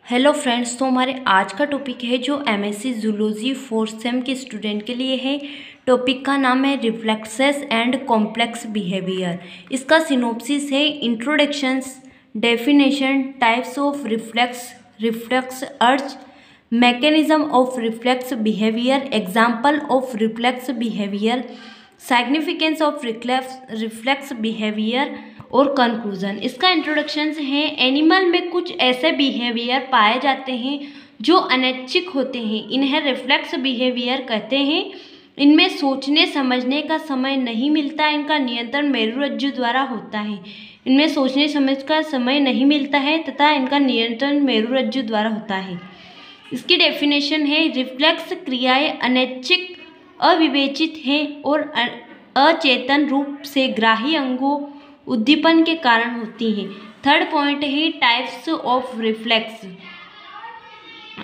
Hello friends, तो हमारे आज का टॉपिक है जो एमएससी जूलॉजी फोर्थ सेम के स्टूडेंट के लिए है। टॉपिक का नाम है रिफ्लेक्सेस एंड कॉम्प्लेक्स बिहेवियर। इसका सिनॉप्सिस है introductions, definition, types of reflex arc, mechanism of reflex behaviour, example of reflex behaviour, significance of reflex behaviour और कंक्लूजन। इसका इंट्रोडक्शन है एनिमल में कुछ ऐसे बिहेवियर पाए जाते हैं जो अनैच्छिक होते हैं, इन्हें रिफ्लेक्स बिहेवियर कहते हैं। इनमें सोचने समझने का समय नहीं मिलता, इनका नियंत्रण मेरुरज्जु द्वारा होता है। इनमें सोचने समझ का समय नहीं मिलता है तथा इनका नियंत्रण मेरुरज्जु द्वारा होता है। इसकी डेफिनेशन है रिफ्लेक्स क्रियाएं अनैच्छिक, अविवेचित हैं और अचेतन रूप से ग्राही अंगों उद्दीपन के कारण होती हैं। थर्ड पॉइंट है टाइप्स ऑफ रिफ्लेक्स।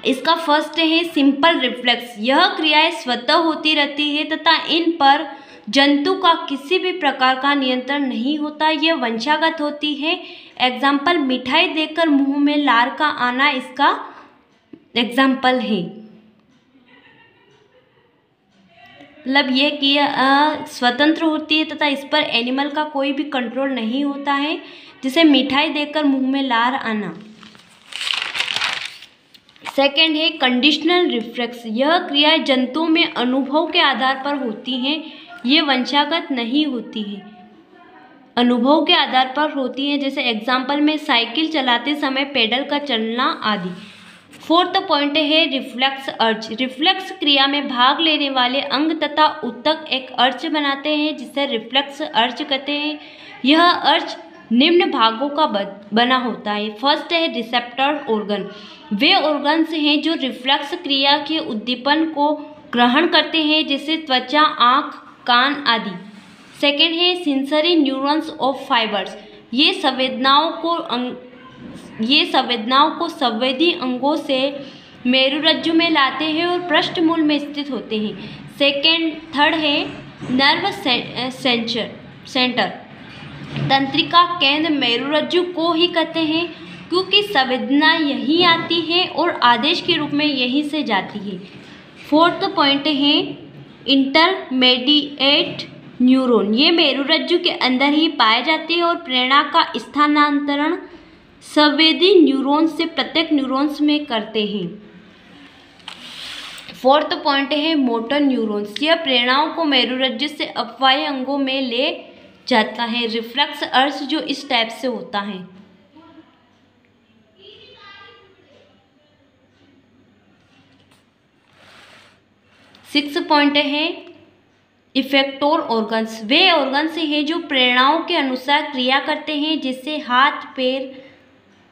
इसका फर्स्ट है सिंपल रिफ्लेक्स। यह क्रियाएं स्वतः होती रहती है तथा इन पर जंतु का किसी भी प्रकार का नियंत्रण नहीं होता, यह वंशागत होती है। एग्जाम्पल, मिठाई देकर मुंह में लार का आना इसका एग्जाम्पल है। मतलब ये कि स्वतंत्र होती है तथा इस पर एनिमल का कोई भी कंट्रोल नहीं होता है, जिसे मिठाई देकर मुंह में लार आना। सेकंड है कंडीशनल रिफ्लेक्स। यह क्रियाएं जंतुओं में अनुभव के आधार पर होती हैं, ये वंशागत नहीं होती है, अनुभव के आधार पर होती हैं। जैसे एग्जाम्पल में साइकिल चलाते समय पेडल का चलना आदि। फोर्थ पॉइंट है रिफ्लेक्स अर्ज। रिफ्लेक्स क्रिया में भाग लेने वाले अंग तथा ऊतक एक अर्ज बनाते हैं, जिसे रिफ्लेक्स अर्ज कहते हैं। यह अर्ज निम्न भागों का बना होता है। फर्स्ट है रिसेप्टर ऑर्गन। वे ऑर्गन्स हैं जो रिफ्लेक्स क्रिया के उद्दीपन को ग्रहण करते हैं, जैसे त्वचा, आँख, कान आदि। सेकेंड है सेंसरी न्यूरॉन्स ऑफ फाइबर्स। ये संवेदनाओं को संवेदी अंगों से मेरुरज्जु में लाते हैं और पृष्ठमूल में स्थित होते हैं। थर्ड है नर्व सेंटर। तंत्रिका केंद्र मेरुरज्जु को ही कहते हैं, क्योंकि संवेदना यहीं आती है और आदेश के रूप में यहीं से जाती है। फोर्थ पॉइंट है इंटरमीडिएट न्यूरॉन। ये मेरुरज्जु के अंदर ही पाए जाते हैं और प्रेरणा का स्थानांतरण संवेदी न्यूरॉन्स से प्रत्येक न्यूरॉन्स में करते हैं। फोर्थ पॉइंट है मोटर न्यूरॉन्स। यह प्रेरणाओं को मेरुरज्जु से अपवाही अंगों में ले जाता है। रिफ्लेक्स अर्ज जो इस टाइप से होता है। सिक्स पॉइंट है इफेक्टोर ऑर्गन्स। वे ऑर्गन्स हैं जो प्रेरणाओं के अनुसार क्रिया करते हैं, जैसे हाथ, पैर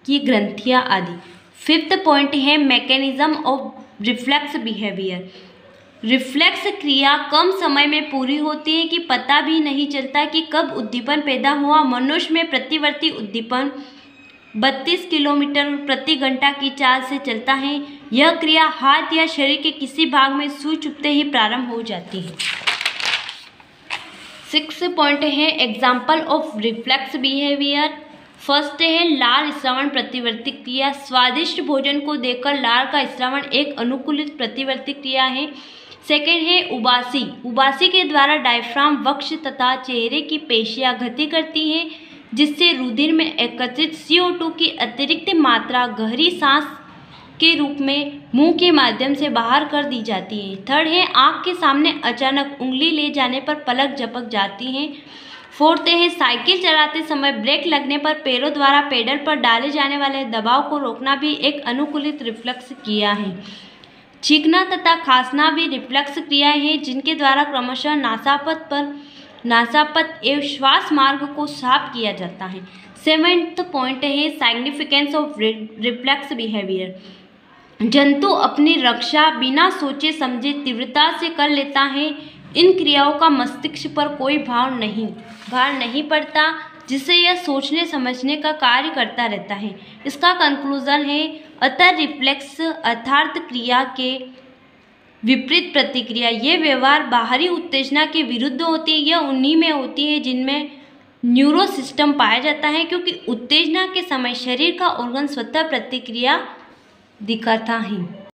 की ग्रंथियां आदि। फिफ्थ पॉइंट है mechanism of reflex behaviour. Reflex क्रिया कम समय में पूरी होती है कि पता भी नहीं चलता कि कब उद्दीपन पैदा हुआ। मनुष्य में प्रतिवर्ती उद्दीपन 32 किलोमीटर प्रति घंटा की चाल से चलता है। यह क्रिया हाथ या शरीर के किसी भाग में सुई चुभते ही प्रारंभ हो जाती है। सिक्स पॉइंट है example of reflex behaviour. First है लार स्रावण प्रतिवर्ती क्रिया। स्वादिष्ट भोजन को देखकर लार का स्रावण एक अनुकूलित प्रतिवर्ती क्रिया है। सेकेंड है उबासी। उबासी के द्वारा डायफ्राम, वक्ष तथा चेहरे की पेशियां गति करती हैं, जिससे रुधिर में एकत्रित CO2 की अतिरिक्त मात्रा गहरी सांस के रूप में मुंह के माध्यम से बाहर कर दी जाती है। थर्ड है आँख के सामने अचानक उंगली ले जाने पर पलक झपक जाती हैं। फोर्थ है साइकिल चलाते समय ब्रेक लगने पर पैरों द्वारा पेडल पर डाले जाने वाले दबाव को रोकना भी एक अनुकूलित रिफ्लेक्स क्रिया है। छींकना तथा खांसना भी रिफ्लेक्स क्रियाएं हैं, जिनके द्वारा क्रमशः नासापत एवं श्वास मार्ग को साफ किया जाता है। सेवेंथ पॉइंट है सिग्निफिकेंस ऑफ रिफ्लेक्स बिहेवियर। जंतु अपनी रक्षा बिना सोचे समझे तीव्रता से कर लेता है। इन क्रियाओं का मस्तिष्क पर कोई भार नहीं पड़ता, जिससे यह सोचने समझने का कार्य करता रहता है। इसका कंक्लूजन है अतः रिफ्लेक्स अर्थात क्रिया के विपरीत प्रतिक्रिया। ये व्यवहार बाहरी उत्तेजना के विरुद्ध होती है। यह उन्हीं में होती है जिनमें न्यूरो सिस्टम पाया जाता है, क्योंकि उत्तेजना के समय शरीर का ऑर्गन स्वतः प्रतिक्रिया दिखा था ही।